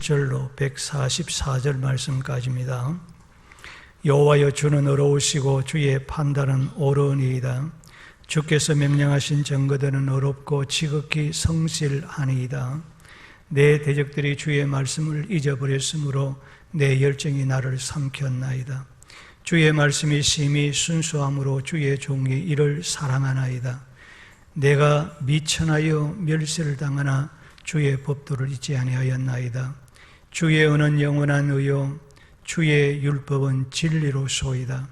1절로 144절 말씀까지입니다. 여호와여, 주는 어려우시고 주의 판단은 옳으니이다. 주께서 명령하신 증거들은 어렵고 지극히 성실하니이다. 내 대적들이 주의 말씀을 잊어버렸으므로 내 열정이 나를 삼켰나이다. 주의 말씀이 심히 순수함으로 주의 종이 이를 사랑하나이다. 내가 미천하여 멸시를 당하나 주의 법도를 잊지 아니하였나이다. 주의 언은 영원한 의요 주의 율법은 진리로소이다.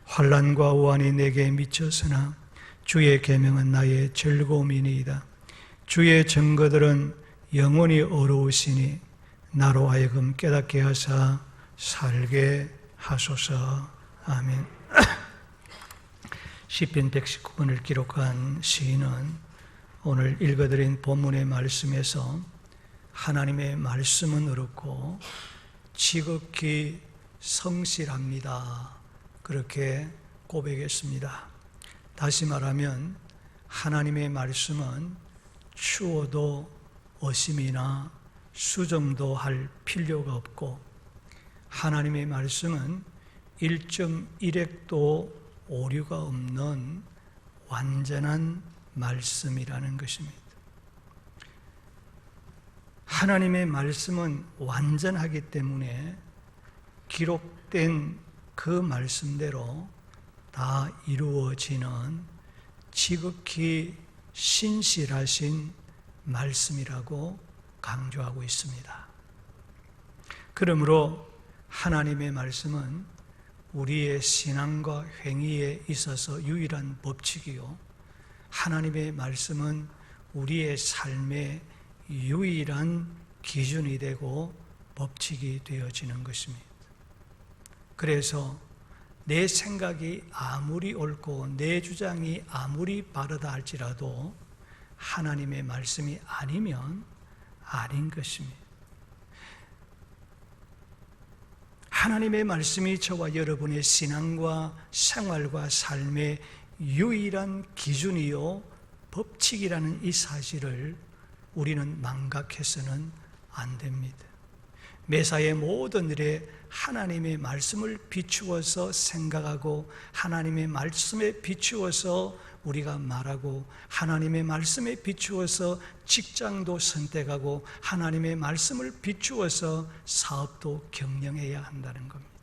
환난과 우환이 내게 미쳤으나 주의 계명은 나의 즐거움이니이다. 주의 증거들은 영원히 어려우시니 나로 하여금 깨닫게 하사 살게 하소서. 아멘. 시편 119편을 기록한 시인은 오늘 읽어드린 본문의 말씀에서 하나님의 말씀은 어렵고 지극히 성실합니다, 그렇게 고백했습니다. 다시 말하면 하나님의 말씀은 추워도 어심이나 수정도 할 필요가 없고, 하나님의 말씀은 1.1핵도 오류가 없는 완전한 말씀이라는 것입니다. 하나님의 말씀은 완전하기 때문에 기록된 그 말씀대로 다 이루어지는 지극히 신실하신 말씀이라고 강조하고 있습니다. 그러므로 하나님의 말씀은 우리의 신앙과 행위에 있어서 유일한 법칙이요, 하나님의 말씀은 우리의 삶의 유일한 기준이 되고 법칙이 되어지는 것입니다. 그래서 내 생각이 아무리 옳고 내 주장이 아무리 바르다 할지라도 하나님의 말씀이 아니면 아닌 것입니다. 하나님의 말씀이 저와 여러분의 신앙과 생활과 삶의 유일한 기준이요 법칙이라는 이 사실을 우리는 망각해서는 안 됩니다. 매사의 모든 일에 하나님의 말씀을 비추어서 생각하고, 하나님의 말씀에 비추어서 우리가 말하고, 하나님의 말씀에 비추어서 직장도 선택하고, 하나님의 말씀을 비추어서 사업도 경영해야 한다는 겁니다.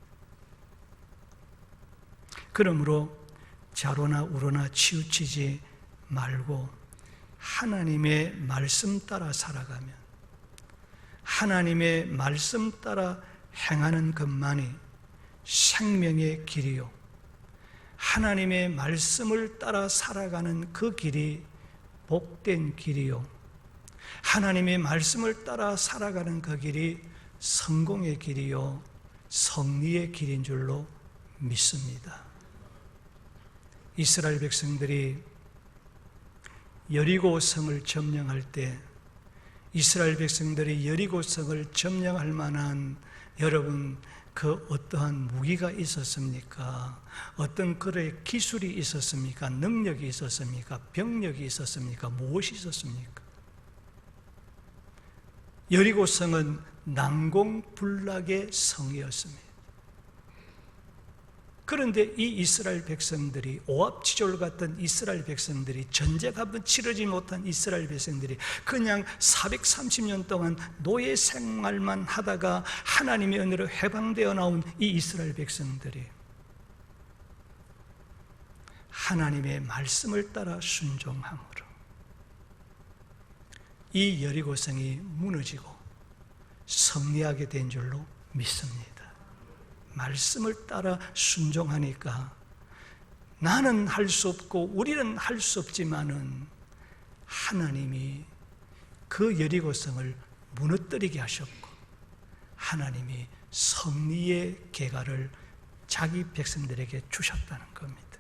그러므로 좌로나 우로나 치우치지 말고 하나님의 말씀 따라 살아가면, 하나님의 말씀 따라 행하는 것만이 생명의 길이요, 하나님의 말씀을 따라 살아가는 그 길이 복된 길이요, 하나님의 말씀을 따라 살아가는 그 길이 성공의 길이요 승리의 길인 줄로 믿습니다. 이스라엘 백성들이 여리고 성을 점령할 때, 이스라엘 백성들이 여리고 성을 점령할 만한 여러분 그 어떠한 무기가 있었습니까? 어떤 그의 기술이 있었습니까? 능력이 있었습니까? 병력이 있었습니까? 무엇이 있었습니까? 여리고 성은 난공불락의 성이었습니다. 그런데 이 이스라엘 백성들이, 오합지졸 같은 이스라엘 백성들이, 전쟁 한번 치르지 못한 이스라엘 백성들이 그냥 430년 동안 노예 생활만 하다가 하나님의 은혜로 해방되어 나온 이 이스라엘 백성들이 하나님의 말씀을 따라 순종함으로 이 여리고성이 무너지고 승리하게 된 줄로 믿습니다. 말씀을 따라 순종하니까 나는 할 수 없고 우리는 할 수 없지만은 하나님이 그 여리고성을 무너뜨리게 하셨고, 하나님이 승리의 계가를 자기 백성들에게 주셨다는 겁니다.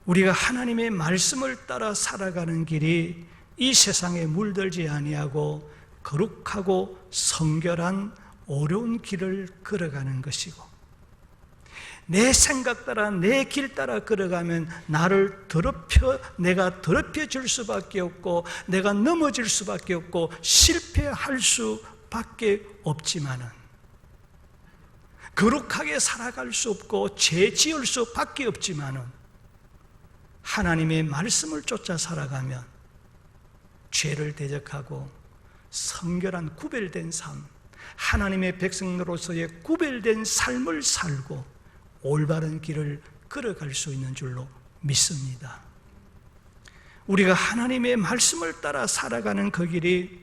우리가 하나님의 말씀을 따라 살아가는 길이 이 세상에 물들지 아니하고 거룩하고 성결한 어려운 길을 걸어가는 것이고, 내 생각 따라 내 길 따라 걸어가면 내가 더럽혀 질 수밖에 없고 내가 넘어질 수밖에 없고 실패할 수밖에 없지만은, 거룩하게 살아갈 수 없고 죄 지을 수밖에 없지만은, 하나님의 말씀을 쫓아 살아가면 죄를 대적하고 성결한 구별된 삶, 하나님의 백성으로서의 구별된 삶을 살고 올바른 길을 걸어갈 수 있는 줄로 믿습니다. 우리가 하나님의 말씀을 따라 살아가는 그 길이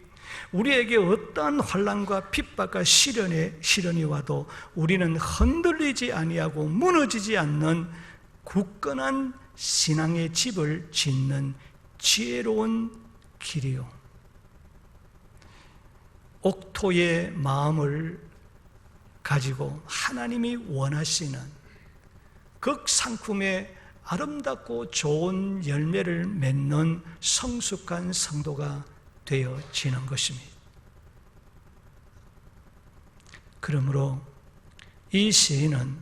우리에게 어떠한 환난과 핍박과 시련이 와도 우리는 흔들리지 아니하고 무너지지 않는 굳건한 신앙의 집을 짓는 지혜로운 길이요, 옥토의 마음을 가지고 하나님이 원하시는 극상품의 아름답고 좋은 열매를 맺는 성숙한 성도가 되어지는 것입니다. 그러므로 이 시인은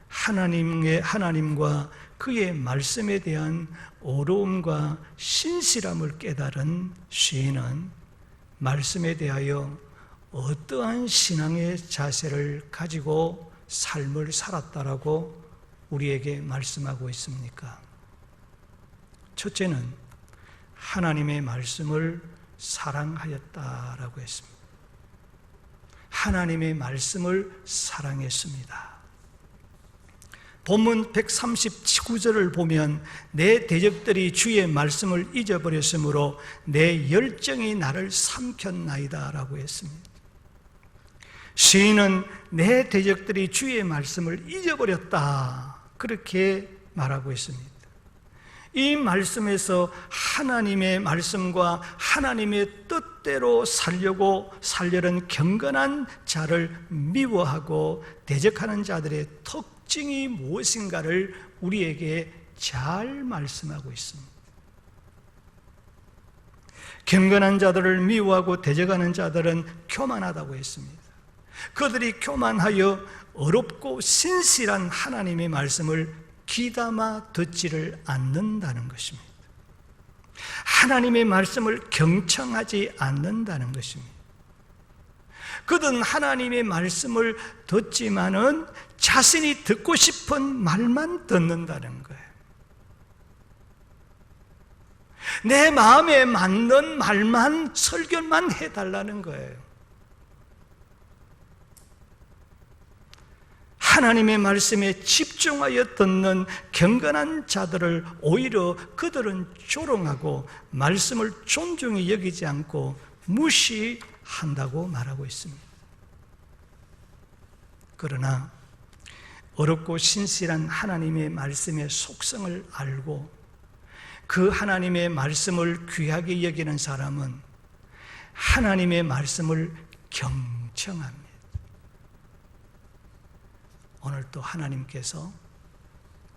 하나님과 그의 말씀에 대한 어려움과 신실함을 깨달은 시인은 말씀에 대하여 어떠한 신앙의 자세를 가지고 삶을 살았다라고 우리에게 말씀하고 있습니까? 첫째는 하나님의 말씀을 사랑하였다라고 했습니다. 하나님의 말씀을 사랑했습니다. 본문 139절을 보면 내 대적들이 주의 말씀을 잊어버렸으므로 내 열정이 나를 삼켰나이다 라고 했습니다. 시인은 내 대적들이 주의 말씀을 잊어버렸다, 그렇게 말하고 있습니다. 이 말씀에서 하나님의 말씀과 하나님의 뜻대로 살려는 경건한 자를 미워하고 대적하는 자들의 특징이 무엇인가를 우리에게 잘 말씀하고 있습니다. 경건한 자들을 미워하고 대적하는 자들은 교만하다고 했습니다. 그들이 교만하여 어렵고 신실한 하나님의 말씀을 귀담아 듣지를 않는다는 것입니다. 하나님의 말씀을 경청하지 않는다는 것입니다. 그들은 하나님의 말씀을 듣지만은 자신이 듣고 싶은 말만 듣는다는 거예요. 내 마음에 맞는 말만, 설교만 해달라는 거예요. 하나님의 말씀에 집중하여 듣는 경건한 자들을 오히려 그들은 조롱하고 말씀을 존중히 여기지 않고 무시한다고 말하고 있습니다. 그러나 어렵고 신실한 하나님의 말씀의 속성을 알고 그 하나님의 말씀을 귀하게 여기는 사람은 하나님의 말씀을 경청합니다. 오늘 또 하나님께서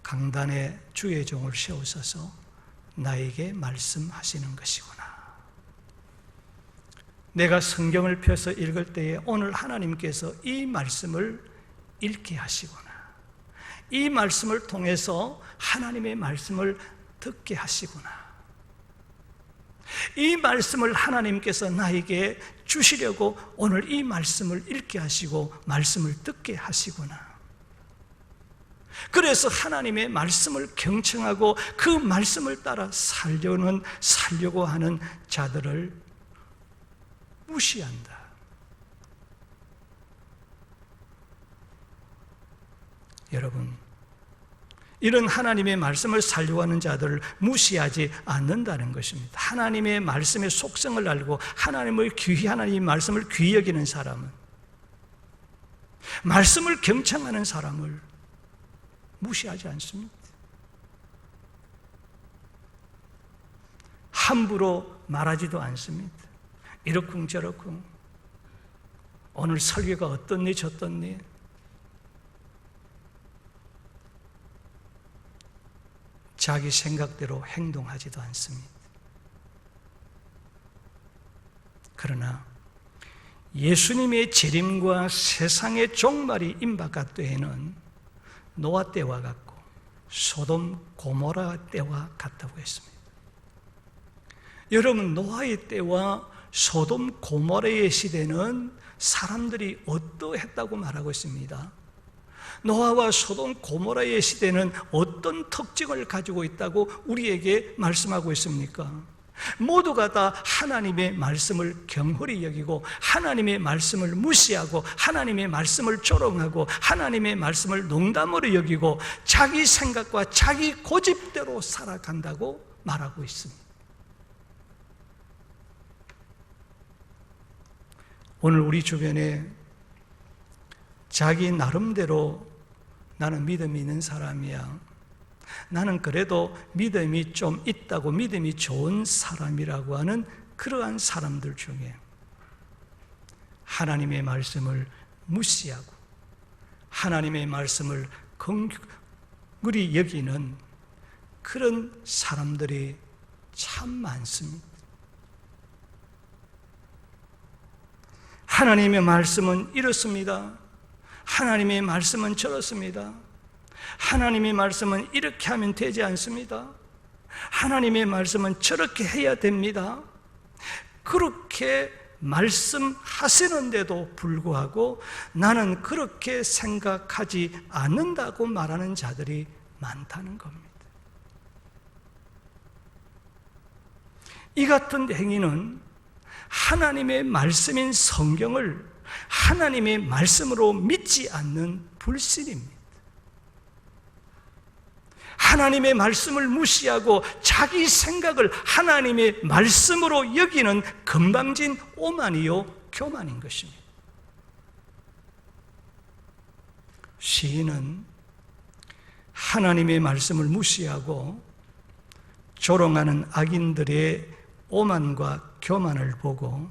강단에 주의 종을 세우셔서 나에게 말씀하시는 것이구나. 내가 성경을 펴서 읽을 때에 오늘 하나님께서 이 말씀을 읽게 하시구나. 이 말씀을 통해서 하나님의 말씀을 듣게 하시구나. 이 말씀을 하나님께서 나에게 주시려고 오늘 이 말씀을 읽게 하시고 말씀을 듣게 하시구나. 그래서 하나님의 말씀을 경청하고 그 말씀을 따라 살려고 하는 자들을 무시한다. 여러분, 이런 하나님의 말씀을 살려고 하는 자들을 무시하지 않는다는 것입니다. 하나님의 말씀의 속성을 알고 하나님의 말씀을 귀히 여기는 사람은, 말씀을 경청하는 사람을 무시하지 않습니다. 함부로 말하지도 않습니다. 이러쿵저러쿵, 오늘 설교가 어떻니 저떻니, 자기 생각대로 행동하지도 않습니다. 그러나 예수님의 재림과 세상의 종말이 임박할 때에는 노아 때와 같고 소돔 고모라 때와 같다고 했습니다. 여러분, 노아의 때와 소돔 고모라의 시대는 사람들이 어떠했다고 말하고 있습니다. 노아와 소돔 고모라의 시대는 어떤 특징을 가지고 있다고 우리에게 말씀하고 있습니까? 모두가 다 하나님의 말씀을 경홀히 여기고 하나님의 말씀을 무시하고 하나님의 말씀을 조롱하고 하나님의 말씀을 농담으로 여기고 자기 생각과 자기 고집대로 살아간다고 말하고 있습니다. 오늘 우리 주변에 자기 나름대로 나는 믿음이 있는 사람이야, 나는 그래도 믿음이 좀 있다고, 믿음이 좋은 사람이라고 하는 그러한 사람들 중에 하나님의 말씀을 무시하고 하나님의 말씀을 긍휼히 여기는 그런 사람들이 참 많습니다. 하나님의 말씀은 이렇습니다. 하나님의 말씀은 저렇습니다. 하나님의 말씀은 이렇게 하면 되지 않습니다. 하나님의 말씀은 저렇게 해야 됩니다. 그렇게 말씀하시는데도 불구하고 나는 그렇게 생각하지 않는다고 말하는 자들이 많다는 겁니다. 이 같은 행위는 하나님의 말씀인 성경을 하나님의 말씀으로 믿지 않는 불신입니다. 하나님의 말씀을 무시하고 자기 생각을 하나님의 말씀으로 여기는 건방진 오만이요 교만인 것입니다. 시인은 하나님의 말씀을 무시하고 조롱하는 악인들의 오만과 교만을 보고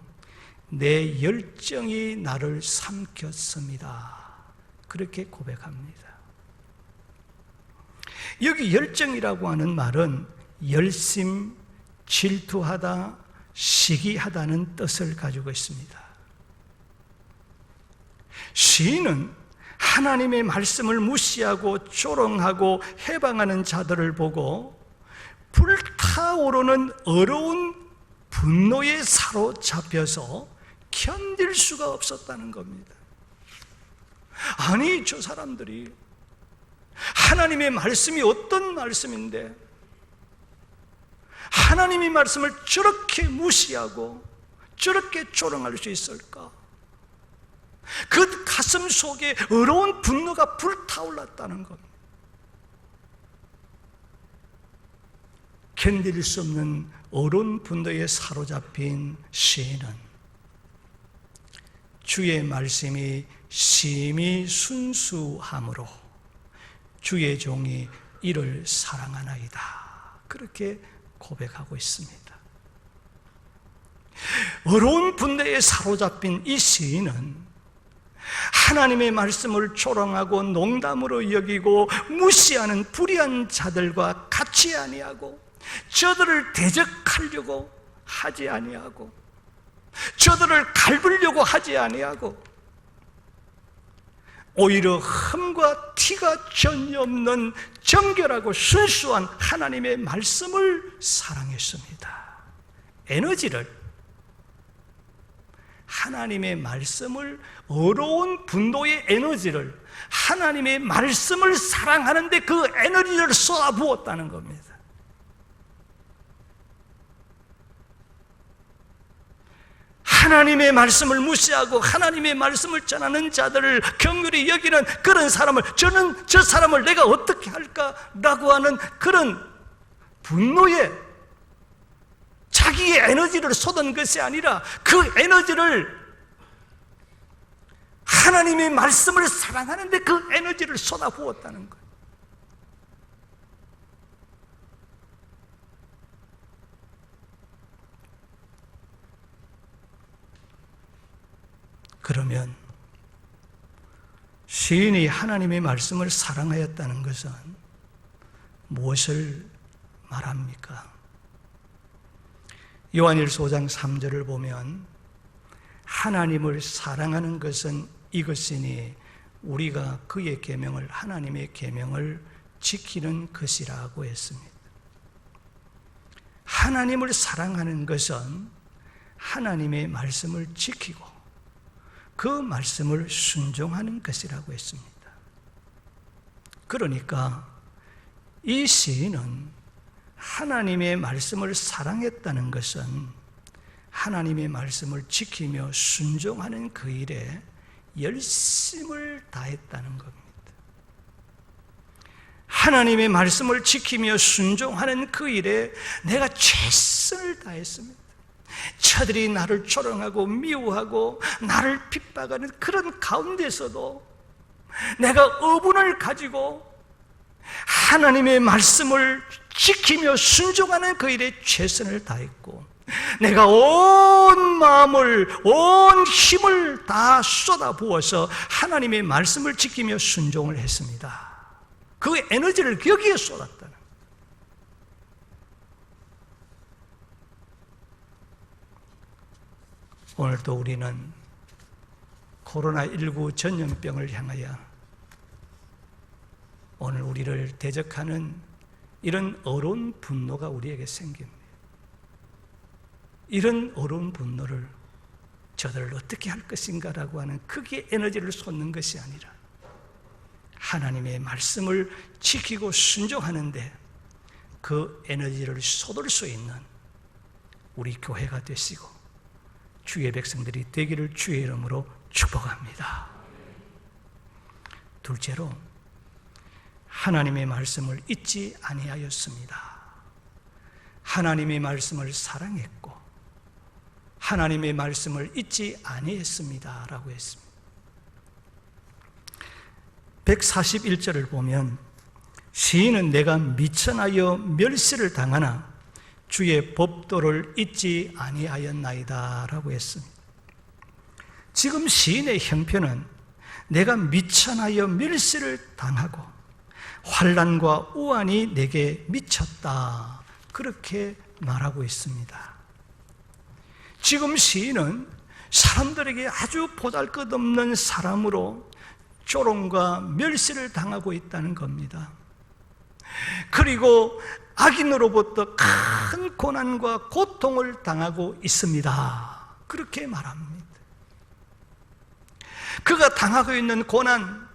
내 열정이 나를 삼켰습니다. 그렇게 고백합니다. 여기 열정이라고 하는 말은 열심, 질투하다, 시기하다는 뜻을 가지고 있습니다. 시인은 하나님의 말씀을 무시하고 조롱하고 해방하는 자들을 보고 불타오르는 어려운 분노에 사로잡혀서 견딜 수가 없었다는 겁니다. 아니, 저 사람들이 하나님의 말씀이 어떤 말씀인데 하나님의 말씀을 저렇게 무시하고 저렇게 조롱할 수 있을까? 그 가슴 속에 어려운 분노가 불타올랐다는 겁니다. 견딜 수 없는 어려운 분노에 사로잡힌 시인은 주의 말씀이 심히 순수함으로 주의 종이 이를 사랑하나이다. 그렇게 고백하고 있습니다. 어려운 분노에 사로잡힌 이 시인은 하나님의 말씀을 조롱하고 농담으로 여기고 무시하는 불의한 자들과 같이 아니하고 저들을 대적하려고 하지 아니하고 저들을 갈구려고 하지 아니하고 오히려 흠과 티가 전혀 없는 정결하고 순수한 하나님의 말씀을 사랑했습니다. 에너지를, 하나님의 말씀을, 어려운 분노의 에너지를 하나님의 말씀을 사랑하는데 그 에너지를 쏟아부었다는 겁니다. 하나님의 말씀을 무시하고 하나님의 말씀을 전하는 자들을 긍휼히 여기는 그런 사람을, 저는 저 사람을 내가 어떻게 할까라고 하는 그런 분노에 자기의 에너지를 쏟은 것이 아니라 그 에너지를 하나님의 말씀을 사랑하는데 그 에너지를 쏟아부었다는 거예요. 그러면 시인이 하나님의 말씀을 사랑하였다는 것은 무엇을 말합니까? 요한일서 5장 3절을 보면 하나님을 사랑하는 것은 이것이니 우리가 그의 계명을, 하나님의 계명을 지키는 것이라고 했습니다. 하나님을 사랑하는 것은 하나님의 말씀을 지키고 그 말씀을 순종하는 것이라고 했습니다. 그러니까 이 시인은 하나님의 말씀을 사랑했다는 것은 하나님의 말씀을 지키며 순종하는 그 일에 열심을 다했다는 겁니다. 하나님의 말씀을 지키며 순종하는 그 일에 내가 최선을 다했습니다. 저들이 나를 조롱하고 미워하고 나를 핍박하는 그런 가운데서도 내가 의분을 가지고 하나님의 말씀을 지키며 순종하는 그 일에 최선을 다했고, 내가 온 마음을, 온 힘을 다 쏟아부어서 하나님의 말씀을 지키며 순종을 했습니다. 그 에너지를 여기에 쏟았다는. 오늘도 우리는 코로나19 전염병을 향하여 오늘 우리를 대적하는 이런 어려운 분노가 우리에게 생깁니다. 이런 어려운 분노를 저들을 어떻게 할 것인가라고 하는 크게 에너지를 쏟는 것이 아니라 하나님의 말씀을 지키고 순종하는데 그 에너지를 쏟을 수 있는 우리 교회가 되시고 주의 백성들이 되기를 주의 이름으로 축복합니다. 둘째로 하나님의 말씀을 잊지 아니하였습니다. 하나님의 말씀을 사랑했고 하나님의 말씀을 잊지 아니했습니다 라고 했습니다. 141절을 보면 시인은 내가 미천하여 멸시를 당하나 주의 법도를 잊지 아니하였나이다 라고 했습니다. 지금 시인의 형편은 내가 미천하여 멸시를 당하고 환난과 우환이 내게 미쳤다, 그렇게 말하고 있습니다. 지금 시인은 사람들에게 아주 보잘것없는 사람으로 조롱과 멸시를 당하고 있다는 겁니다. 그리고 악인으로부터 큰 고난과 고통을 당하고 있습니다, 그렇게 말합니다. 그가 당하고 있는 고난,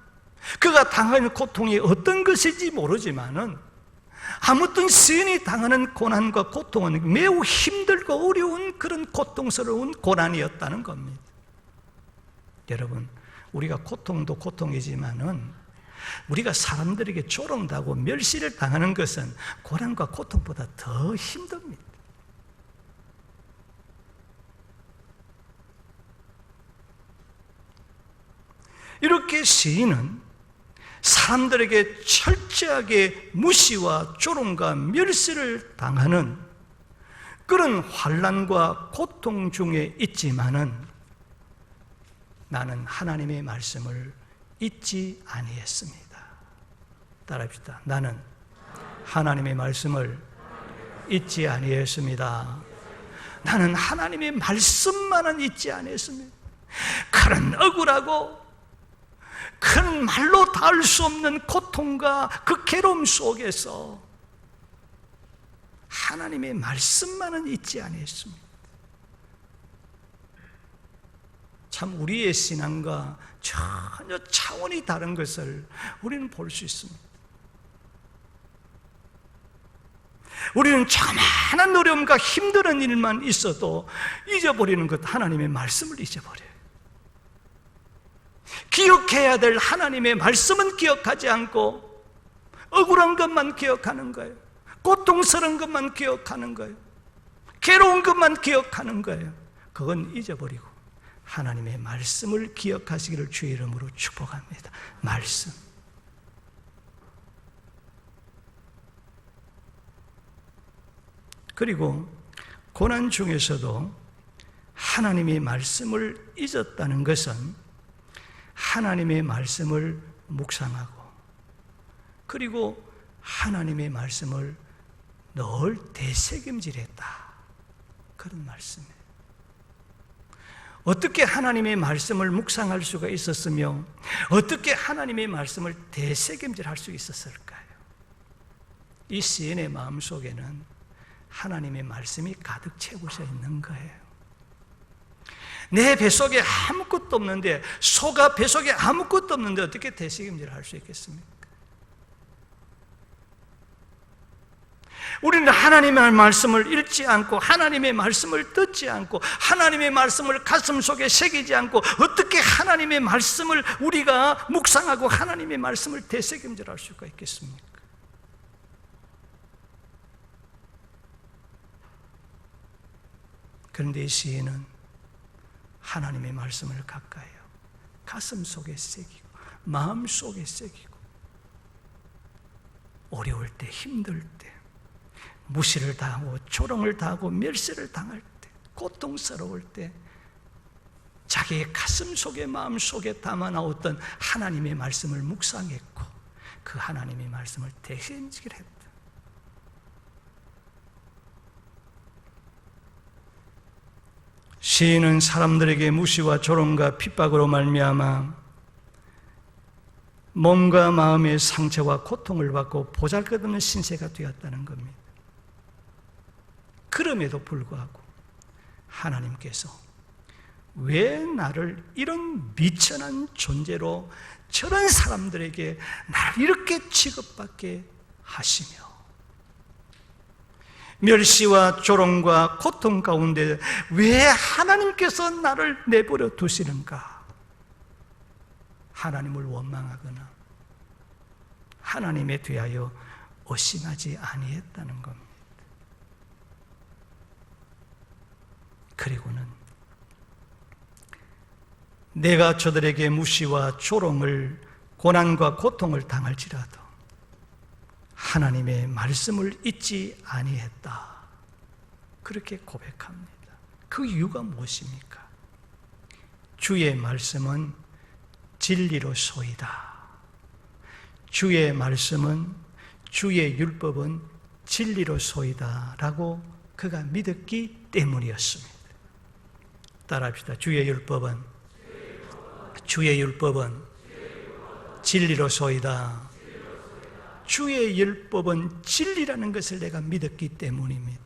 그가 당하고 있는 고통이 어떤 것인지 모르지만은 아무튼 시인이 당하는 고난과 고통은 매우 힘들고 어려운 그런 고통스러운 고난이었다는 겁니다. 여러분, 우리가 고통도 고통이지만은 우리가 사람들에게 조롱당하고 멸시를 당하는 것은 고난과 고통보다 더 힘듭니다. 이렇게 시인은 사람들에게 철저하게 무시와 조롱과 멸시를 당하는 그런 환난과 고통 중에 있지만은 나는 하나님의 말씀을 잊지 아니했습니다. 따라합시다. 나는 하나님의 말씀을 잊지 아니했습니다. 나는 하나님의 말씀만은 잊지 아니했습니다. 그런 억울하고 큰 말로 닿을 수 없는 고통과 그 괴로움 속에서 하나님의 말씀만은 잊지 아니했습니다. 참 우리의 신앙과 전혀 차원이 다른 것을 우리는 볼 수 있습니다. 우리는 자만한 어려움과 힘든 일만 있어도 잊어버리는 것, 하나님의 말씀을 잊어버려요. 기억해야 될 하나님의 말씀은 기억하지 않고 억울한 것만 기억하는 거예요. 고통스러운 것만 기억하는 거예요. 괴로운 것만 기억하는 거예요. 그건 잊어버리고 하나님의 말씀을 기억하시기를 주의 이름으로 축복합니다. 말씀. 그리고 고난 중에서도 하나님의 말씀을 잊었다는 것은 하나님의 말씀을 묵상하고 그리고 하나님의 말씀을 늘 되새김질했다, 그런 말씀이에요. 어떻게 하나님의 말씀을 묵상할 수가 있었으며 어떻게 하나님의 말씀을 되새김질할 수 있었을까요? 이 시인의 마음속에는 하나님의 말씀이 가득 채워져 있는 거예요. 내 뱃속에 아무것도 없는데, 소가 뱃속에 아무것도 없는데 어떻게 되새김질할 수 있겠습니까? 우리는 하나님의 말씀을 읽지 않고 하나님의 말씀을 듣지 않고 하나님의 말씀을 가슴속에 새기지 않고 어떻게 하나님의 말씀을 우리가 묵상하고 하나님의 말씀을 되새김질할 수가 있겠습니까? 그런데 이 시인은 하나님의 말씀을 가까이요 가슴속에 새기고 마음속에 새기고 어려울 때, 힘들 때, 무시를 당하고 조롱을 당하고 멸시를 당할 때, 고통스러울 때 자기의 가슴속에 마음속에 담아나왔던 하나님의 말씀을 묵상했고 그 하나님의 말씀을 되새김질했다. 시인은 사람들에게 무시와 조롱과 핍박으로 말미암아 몸과 마음의 상처와 고통을 받고 보잘것없는 신세가 되었다는 겁니다. 그럼에도 불구하고 하나님께서 왜 나를 이런 미천한 존재로 저런 사람들에게 나를 이렇게 취급받게 하시며 멸시와 조롱과 고통 가운데 왜 하나님께서 나를 내버려 두시는가? 하나님을 원망하거나 하나님에 대하여 의심하지 아니했다는 겁니다. 그리고는 내가 저들에게 무시와 조롱을 고난과 고통을 당할지라도 하나님의 말씀을 잊지 아니했다. 그렇게 고백합니다. 그 이유가 무엇입니까? 주의 말씀은 진리로소이다. 주의 말씀은, 주의 율법은 진리로소이다 라고 그가 믿었기 때문이었습니다. 따라합시다. 주의 율법은 진리로소이다. 주의 율법은 진리라는 것을 내가 믿었기 때문입니다.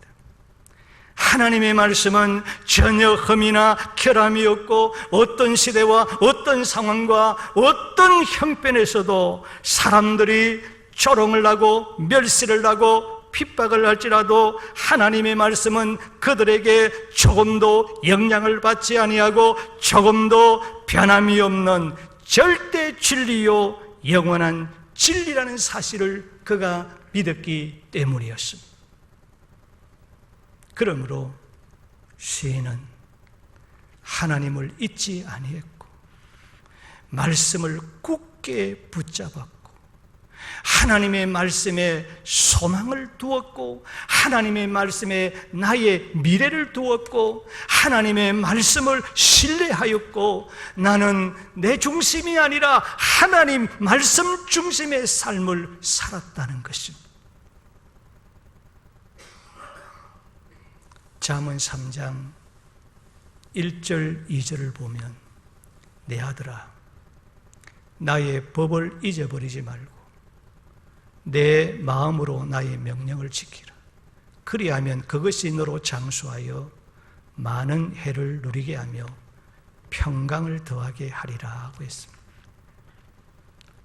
하나님의 말씀은 전혀 흠이나 결함이 없고 어떤 시대와 어떤 상황과 어떤 형편에서도 사람들이 조롱을 하고 멸시를 하고 핍박을 할지라도 하나님의 말씀은 그들에게 조금도 영향을 받지 아니하고 조금도 변함이 없는 절대 진리요 영원한 진리라는 사실을 그가 믿었기 때문이었습니다. 그러므로 시인은 하나님을 잊지 아니했고 말씀을 굳게 붙잡았고 하나님의 말씀에 소망을 두었고 하나님의 말씀에 나의 미래를 두었고 하나님의 말씀을 신뢰하였고 나는 내 중심이 아니라 하나님 말씀 중심의 삶을 살았다는 것입니다. 잠언 3장 1절 2절을 보면 내 아들아 나의 법을 잊어버리지 말고 내 마음으로 나의 명령을 지키라. 그리하면 그것이 너로 장수하여 많은 해를 누리게 하며 평강을 더하게 하리라 하고 했습니다.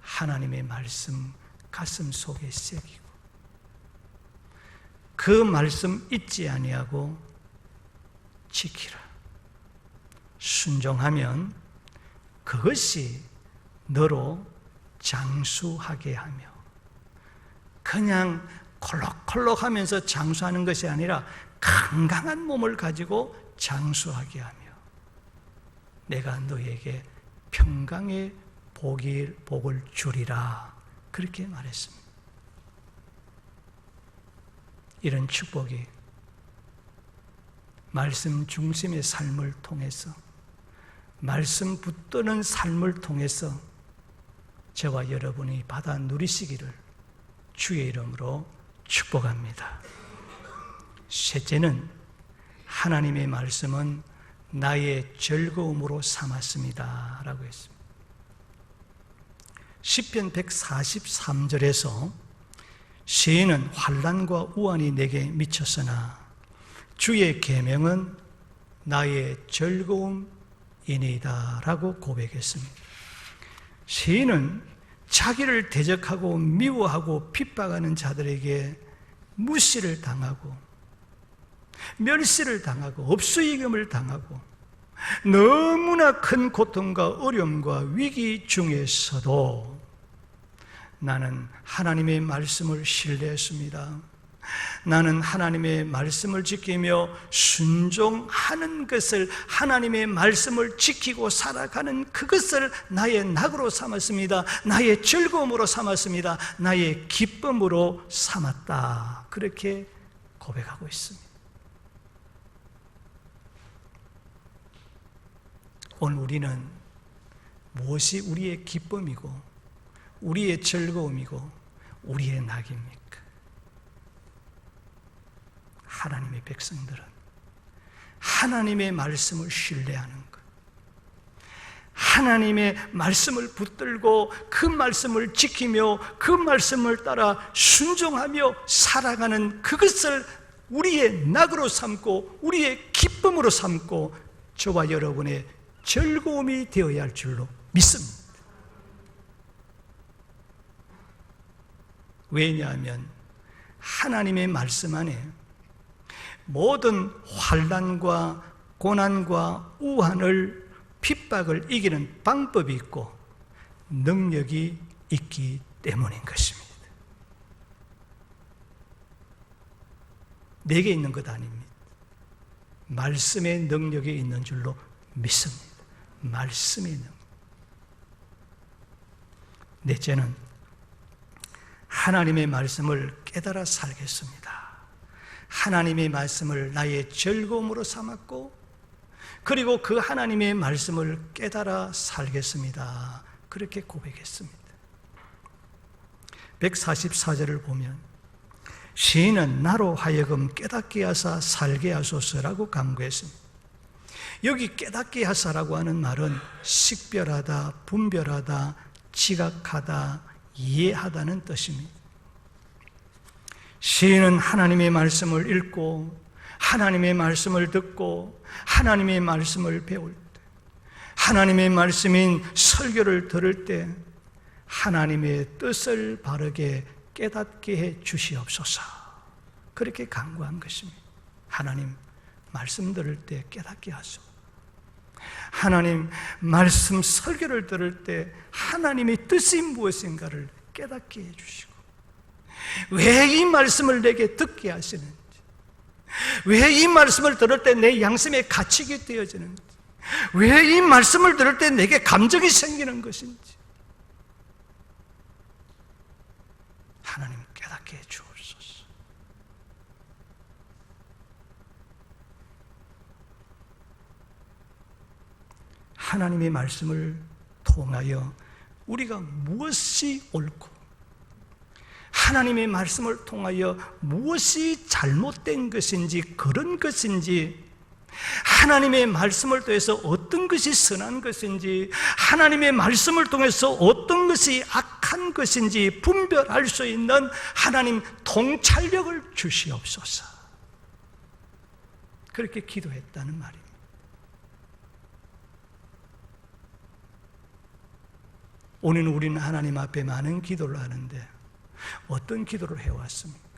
하나님의 말씀 가슴 속에 새기고 그 말씀 잊지 아니하고 지키라. 순종하면 그것이 너로 장수하게 하며 그냥 콜록콜록 하면서 장수하는 것이 아니라 건강한 몸을 가지고 장수하게 하며 내가 너에게 평강의 복을 주리라 그렇게 말했습니다. 이런 축복이 말씀 중심의 삶을 통해서 말씀 붙드는 삶을 통해서 저와 여러분이 받아 누리시기를 주의 이름으로 축복합니다. 셋째는 하나님의 말씀은 나의 즐거움으로 삼았습니다 라고 했습니다. 시편 143절에서 시인은 환난과 우환이 내게 미쳤으나 주의 계명은 나의 즐거움이니이다 라고 고백했습니다. 시인은 자기를 대적하고 미워하고 핍박하는 자들에게 무시를 당하고 멸시를 당하고 업수이금을 당하고 너무나 큰 고통과 어려움과 위기 중에서도 나는 하나님의 말씀을 신뢰했습니다. 나는 하나님의 말씀을 지키며 순종하는 것을, 하나님의 말씀을 지키고 살아가는 그것을 나의 낙으로 삼았습니다. 나의 즐거움으로 삼았습니다. 나의 기쁨으로 삼았다. 그렇게 고백하고 있습니다. 오늘 우리는 무엇이 우리의 기쁨이고 우리의 즐거움이고 우리의 낙입니까? 하나님의 백성들은 하나님의 말씀을 신뢰하는 것, 하나님의 말씀을 붙들고 그 말씀을 지키며 그 말씀을 따라 순종하며 살아가는 그것을 우리의 낙으로 삼고 우리의 기쁨으로 삼고 저와 여러분의 즐거움이 되어야 할 줄로 믿습니다. 왜냐하면 하나님의 말씀 안에 모든 환난과 고난과 우환을, 핍박을 이기는 방법이 있고 능력이 있기 때문인 것입니다. 내게 있는 것 아닙니다. 말씀의 능력이 있는 줄로 믿습니다. 말씀의 능력. 넷째는 하나님의 말씀을 깨달아 살겠습니다. 하나님의 말씀을 나의 즐거움으로 삼았고 그리고 그 하나님의 말씀을 깨달아 살겠습니다. 그렇게 고백했습니다. 144절을 보면 시인은 나로 하여금 깨닫게 하사 살게 하소서라고 간구했습니다. 여기 깨닫게 하사라고 하는 말은 식별하다, 분별하다, 지각하다, 이해하다는 뜻입니다. 시인은 하나님의 말씀을 읽고 하나님의 말씀을 듣고 하나님의 말씀을 배울 때, 하나님의 말씀인 설교를 들을 때 하나님의 뜻을 바르게 깨닫게 해 주시옵소서. 그렇게 간구한 것입니다. 하나님 말씀 들을 때 깨닫게 하소서. 하나님 말씀 설교를 들을 때 하나님의 뜻이 무엇인가를 깨닫게 해주시고, 왜 이 말씀을 내게 듣게 하시는지, 왜 이 말씀을 들을 때 내 양심에 갇히게 되어지는지, 왜 이 말씀을 들을 때 내게 감정이 생기는 것인지 하나님 깨닫게 해 주옵소서. 하나님의 말씀을 통하여 우리가 무엇이 옳고 하나님의 말씀을 통하여 무엇이 잘못된 것인지, 그런 것인지, 하나님의 말씀을 통해서 어떤 것이 선한 것인지, 하나님의 말씀을 통해서 어떤 것이 악한 것인지 분별할 수 있는 하나님 통찰력을 주시옵소서. 그렇게 기도했다는 말입니다. 오늘 우리는 하나님 앞에 많은 기도를 하는데 어떤 기도를 해왔습니까?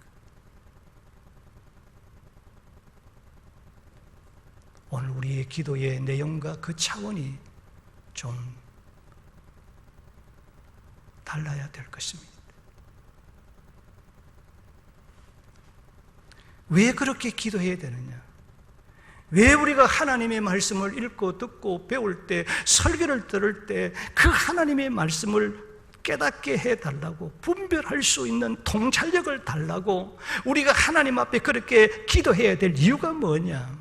오늘 우리의 기도의 내용과 그 차원이 좀 달라야 될 것입니다. 왜 그렇게 기도해야 되느냐? 왜 우리가 하나님의 말씀을 읽고 듣고 배울 때, 설교를 들을 때 그 하나님의 말씀을 깨닫게 해달라고, 분별할 수 있는 통찰력을 달라고 우리가 하나님 앞에 그렇게 기도해야 될 이유가 뭐냐?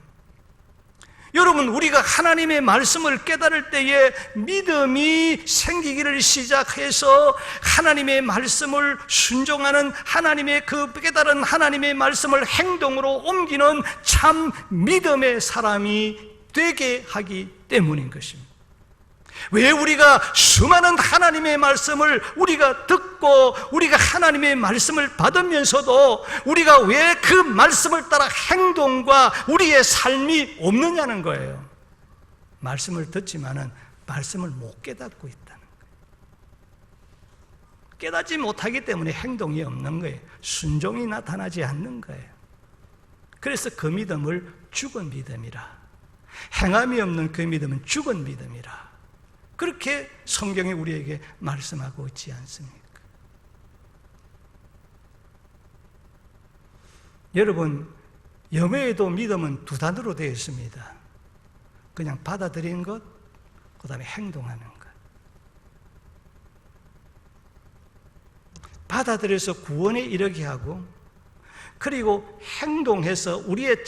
여러분, 우리가 하나님의 말씀을 깨달을 때에 믿음이 생기기를 시작해서 하나님의 말씀을 순종하는, 하나님의 그 깨달은 하나님의 말씀을 행동으로 옮기는 참 믿음의 사람이 되게 하기 때문인 것입니다. 왜 우리가 수많은 하나님의 말씀을 우리가 듣고 우리가 하나님의 말씀을 받으면서도 우리가 왜 그 말씀을 따라 행동과 우리의 삶이 없느냐는 거예요. 말씀을 듣지만은 말씀을 못 깨닫고 있다는 거예요. 깨닫지 못하기 때문에 행동이 없는 거예요. 순종이 나타나지 않는 거예요. 그래서 그 믿음을 죽은 믿음이라, 행함이 없는 그 믿음은 죽은 믿음이라, 그렇게 성경이 우리에게 말씀하고 있지 않습니까? 여러분, 영어에도 믿음은 두 단어로 되어 있습니다. 그냥 받아들이는 것, 그 다음에 행동하는 것. 받아들여서 구원에 이르게 하고, 그리고 행동해서 우리의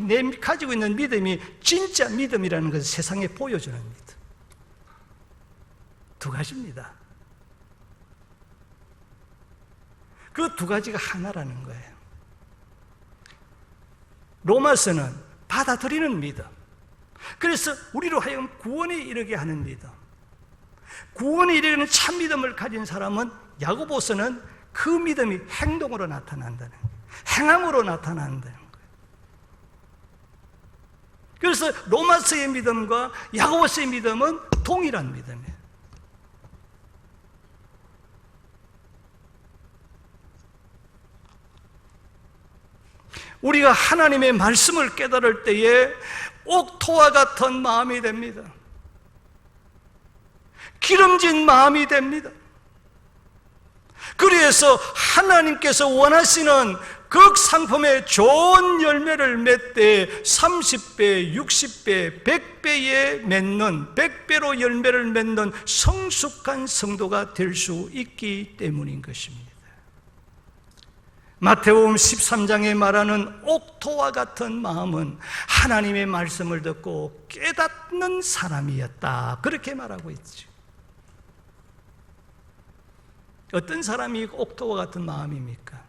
내 가지고 있는 믿음이 진짜 믿음이라는 것을 세상에 보여주는 믿음. 두 가지입니다. 그 두 가지가 하나라는 거예요. 로마서는 받아들이는 믿음, 그래서 우리로 하여금 구원에 이르게 하는 믿음, 구원에 이르는 참 믿음을 가진 사람은 야고보서는 그 믿음이 행동으로 나타난다는 거예요. 행함으로 나타난다는 거예요. 그래서 로마서의 믿음과 야고보서의 믿음은 동일한 믿음이에요. 우리가 하나님의 말씀을 깨달을 때에 옥토와 같은 마음이 됩니다. 기름진 마음이 됩니다. 그래서 하나님께서 원하시는 극상품의 좋은 열매를 맺되 30배, 60배, 100배에 맺는, 100배로 열매를 맺는 성숙한 성도가 될 수 있기 때문인 것입니다. 마태복음 13장에 말하는 옥토와 같은 마음은 하나님의 말씀을 듣고 깨닫는 사람이었다, 그렇게 말하고 있죠. 어떤 사람이 옥토와 같은 마음입니까?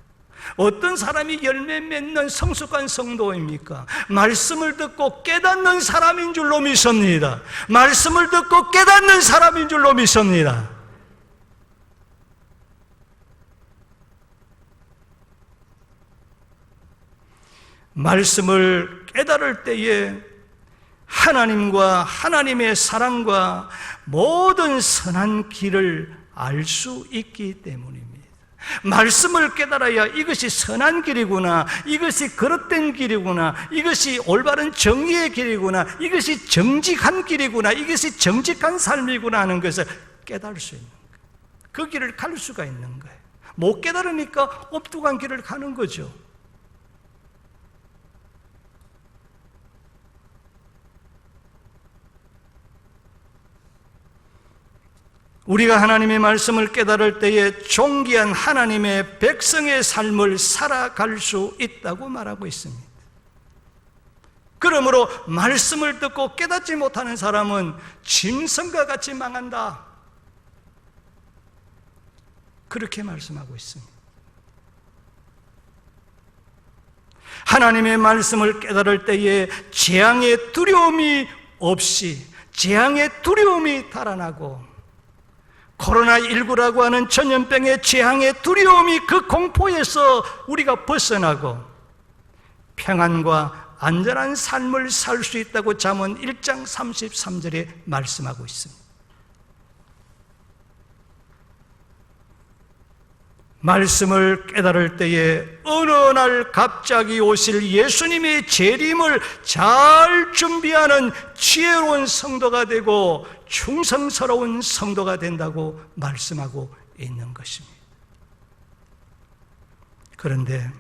어떤 사람이 열매 맺는 성숙한 성도입니까? 말씀을 듣고 깨닫는 사람인 줄로 믿습니다. 말씀을 듣고 깨닫는 사람인 줄로 믿습니다. 말씀을 깨달을 때에 하나님과 하나님의 사랑과 모든 선한 길을 알 수 있기 때문입니다. 말씀을 깨달아야 이것이 선한 길이구나, 이것이 거듭된 길이구나, 이것이 올바른 정의의 길이구나, 이것이 정직한 길이구나, 이것이 정직한 삶이구나 하는 것을 깨달을 수 있는 거예요. 그 길을 갈 수가 있는 거예요. 못 깨달으니까 엎뚱한 길을 가는 거죠. 우리가 하나님의 말씀을 깨달을 때에 존귀한 하나님의 백성의 삶을 살아갈 수 있다고 말하고 있습니다. 그러므로 말씀을 듣고 깨닫지 못하는 사람은 짐승과 같이 망한다, 그렇게 말씀하고 있습니다. 하나님의 말씀을 깨달을 때에 재앙의 두려움이 없이 재앙의 두려움이 달아나고, 코로나19라고 하는 전염병의 재앙의 두려움이, 그 공포에서 우리가 벗어나고 평안과 안전한 삶을 살 수 있다고 잠언 1장 33절에 말씀하고 있습니다. 말씀을 깨달을 때에 어느 날 갑자기 오실 예수님의 재림을 잘 준비하는 지혜로운 성도가 되고 충성스러운 성도가 된다고 말씀하고 있는 것입니다. 그런데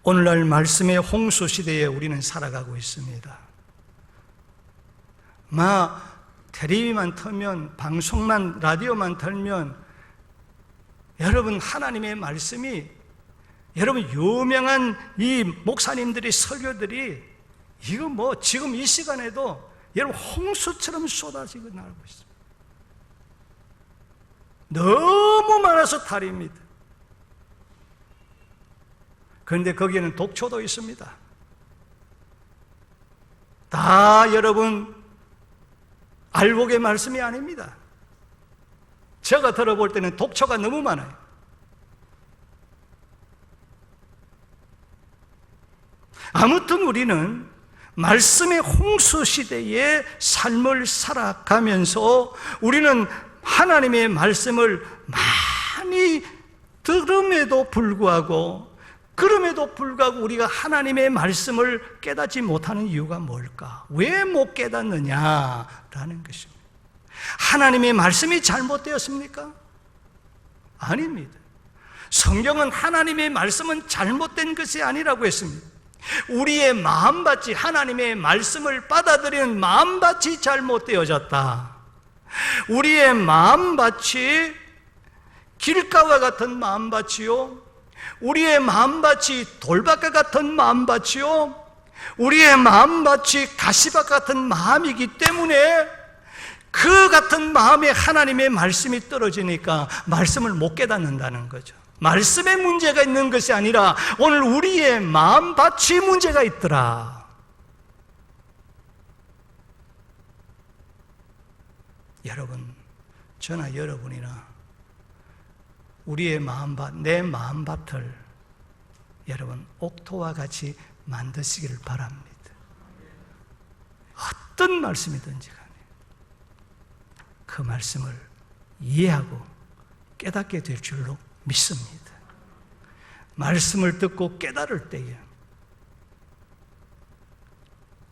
오늘날 말씀의 홍수 시대에 우리는 살아가고 있습니다. 텔레비만 틀면, 방송만, 라디오만 틀면 여러분, 하나님의 말씀이, 여러분 유명한 이 목사님들이, 설교들이 이거 지금 이 시간에도 여러분 홍수처럼 쏟아지고 나오고 있습니다. 너무 많아서 탈입니다. 그런데 거기에는 독초도 있습니다. 다 여러분 알복의 말씀이 아닙니다. 제가 들어볼 때는 독초가 너무 많아요. 아무튼 우리는 말씀의 홍수 시대의 삶을 살아가면서 우리는 하나님의 말씀을 많이 들음에도 불구하고 우리가 하나님의 말씀을 깨닫지 못하는 이유가 뭘까? 왜 못 깨닫느냐라는 것입니다. 하나님의 말씀이 잘못되었습니까? 아닙니다. 성경은 하나님의 말씀은 잘못된 것이 아니라고 했습니다. 우리의 마음밭이, 하나님의 말씀을 받아들이는 마음밭이 잘못되어졌다. 우리의 마음밭이 길가와 같은 마음밭이요, 우리의 마음밭이 돌밭과 같은 마음밭이요, 우리의 마음밭이 가시밭 같은 마음이기 때문에 그 같은 마음에 하나님의 말씀이 떨어지니까 말씀을 못 깨닫는다는 거죠. 말씀에 문제가 있는 것이 아니라 오늘 우리의 마음밭이 문제가 있더라. 여러분, 저나 여러분이나 우리의 마음밭, 내 마음밭을 여러분 옥토와 같이 만드시기를 바랍니다. 어떤 말씀이든지 간에 그 말씀을 이해하고 깨닫게 될 줄로 믿습니다. 말씀을 듣고 깨달을 때에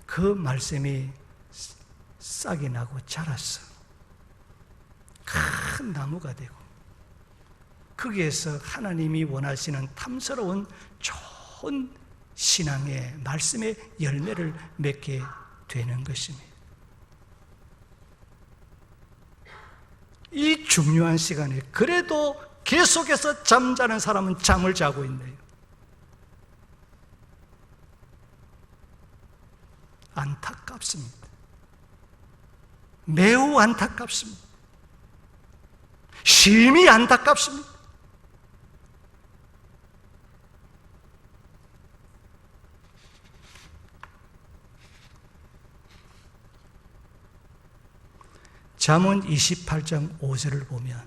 그 말씀이 싹이 나고 자라서 큰 나무가 되고 거기에서 하나님이 원하시는 탐스러운 좋은 신앙의 말씀의 열매를 맺게 되는 것입니다. 이 중요한 시간에 그래도 계속해서 잠자는 사람은 잠을 자고 있네요. 안타깝습니다. 매우 안타깝습니다. 심히 안타깝습니다. 잠언 28장 5절을 보면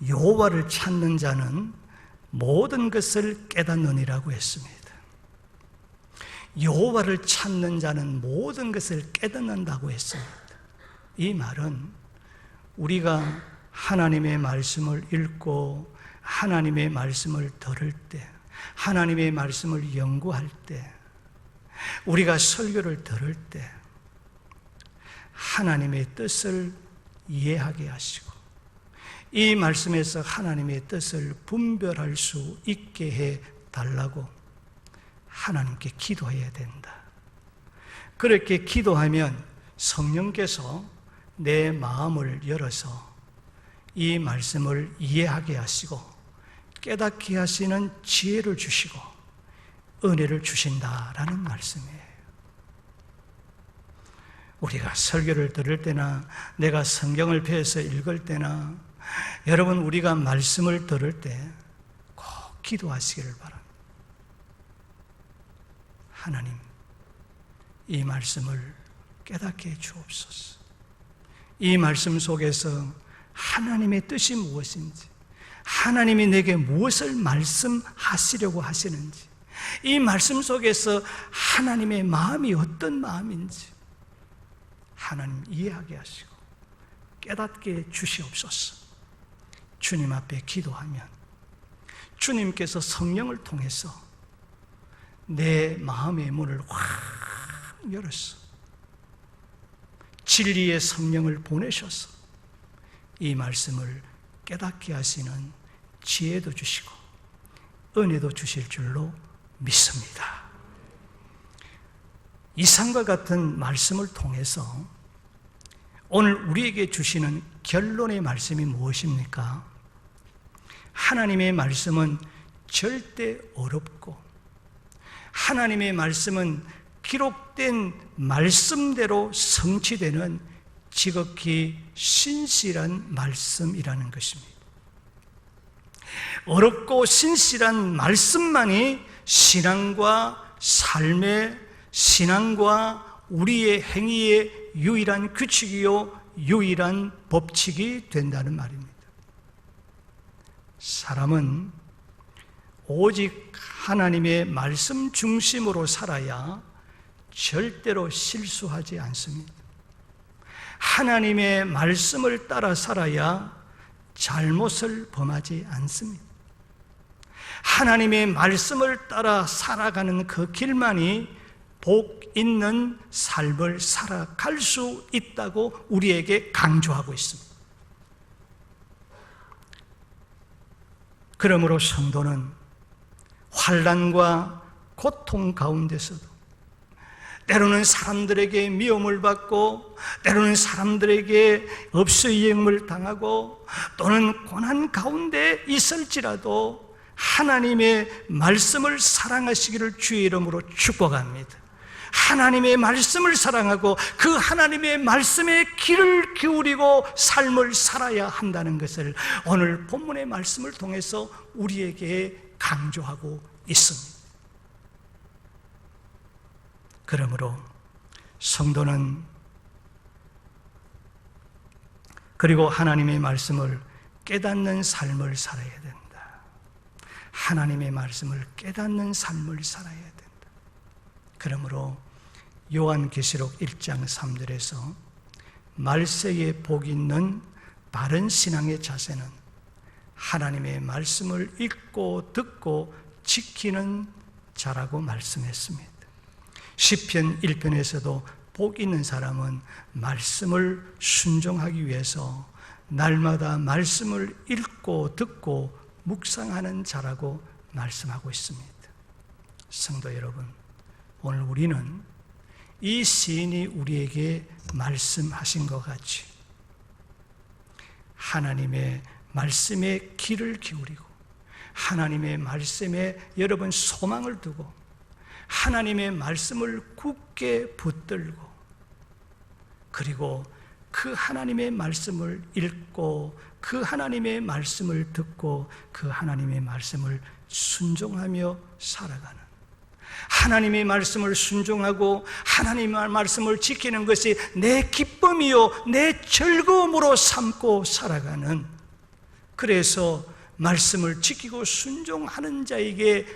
여호와를 찾는 자는 모든 것을 깨닫느니라고 했습니다. 여호와를 찾는 자는 모든 것을 깨닫는다고 했습니다. 이 말은 우리가 하나님의 말씀을 읽고 하나님의 말씀을 들을 때, 하나님의 말씀을 연구할 때, 우리가 설교를 들을 때 하나님의 뜻을 이해하게 하시고 이 말씀에서 하나님의 뜻을 분별할 수 있게 해 달라고 하나님께 기도해야 된다. 그렇게 기도하면 성령께서 내 마음을 열어서 이 말씀을 이해하게 하시고 깨닫게 하시는 지혜를 주시고 은혜를 주신다라는 말씀이에요. 우리가 설교를 들을 때나 내가 성경을 펴서 읽을 때나 여러분 우리가 말씀을 들을 때 꼭 기도하시기를 바랍니다. 하나님, 이 말씀을 깨닫게 해 주옵소서. 이 말씀 속에서 하나님의 뜻이 무엇인지, 하나님이 내게 무엇을 말씀하시려고 하시는지, 이 말씀 속에서 하나님의 마음이 어떤 마음인지 하나님 이해하게 하시고 깨닫게 주시옵소서. 주님 앞에 기도하면 주님께서 성령을 통해서 내 마음의 문을 확 열어서 진리의 성령을 보내셔서 이 말씀을 깨닫게 하시는 지혜도 주시고 은혜도 주실 줄로 믿습니다. 이상과 같은 말씀을 통해서 오늘 우리에게 주시는 결론의 말씀이 무엇입니까? 하나님의 말씀은 절대 어렵고 하나님의 말씀은 기록된 말씀대로 성취되는 지극히 신실한 말씀이라는 것입니다. 어렵고 신실한 말씀만이 신앙과 삶의 신앙과 우리의 행위의 유일한 규칙이요 유일한 법칙이 된다는 말입니다. 사람은 오직 하나님의 말씀 중심으로 살아야 절대로 실수하지 않습니다. 하나님의 말씀을 따라 살아야 잘못을 범하지 않습니다. 하나님의 말씀을 따라 살아가는 그 길만이 복 있는 삶을 살아갈 수 있다고 우리에게 강조하고 있습니다. 그러므로 성도는 환난과 고통 가운데서도 때로는 사람들에게 미움을 받고 때로는 사람들에게 업소이행을 당하고 또는 고난 가운데 있을지라도 하나님의 말씀을 사랑하시기를 주의 이름으로 축복합니다. 하나님의 말씀을 사랑하고 그 하나님의 말씀에 귀를 기울이고 삶을 살아야 한다는 것을 오늘 본문의 말씀을 통해서 우리에게 강조하고 있습니다. 그러므로 성도는 그리고 하나님의 말씀을 깨닫는 삶을 살아야 된다. 하나님의 말씀을 깨닫는 삶을 살아야 된다. 그러므로 요한계시록 1장 3절에서 말세에 복 있는 바른 신앙의 자세는 하나님의 말씀을 읽고 듣고 지키는 자라고 말씀했습니다. 시편 1편에서도 복 있는 사람은 말씀을 순종하기 위해서 날마다 말씀을 읽고 듣고 묵상하는 자라고 말씀하고 있습니다. 성도 여러분, 오늘 우리는 이 시인이 우리에게 말씀하신 것 같이 하나님의 말씀에 귀를 기울이고 하나님의 말씀에 여러분 소망을 두고 하나님의 말씀을 굳게 붙들고 그리고 그 하나님의 말씀을 읽고 그 하나님의 말씀을 듣고 그 하나님의 말씀을 순종하며 살아가는 하나님의 말씀을 순종하고 하나님의 말씀을 지키는 것이 내 기쁨이요 내 즐거움으로 삼고 살아가는 그래서 말씀을 지키고 순종하는 자에게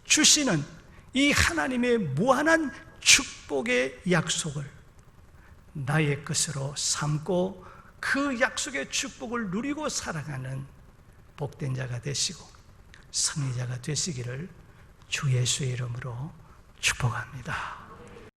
주시는 이 하나님의 무한한 축복의 약속을 나의 것으로 삼고 그 약속의 축복을 누리고 살아가는 복된 자가 되시고 승리자가 되시기를 주 예수의 이름으로 축복합니다.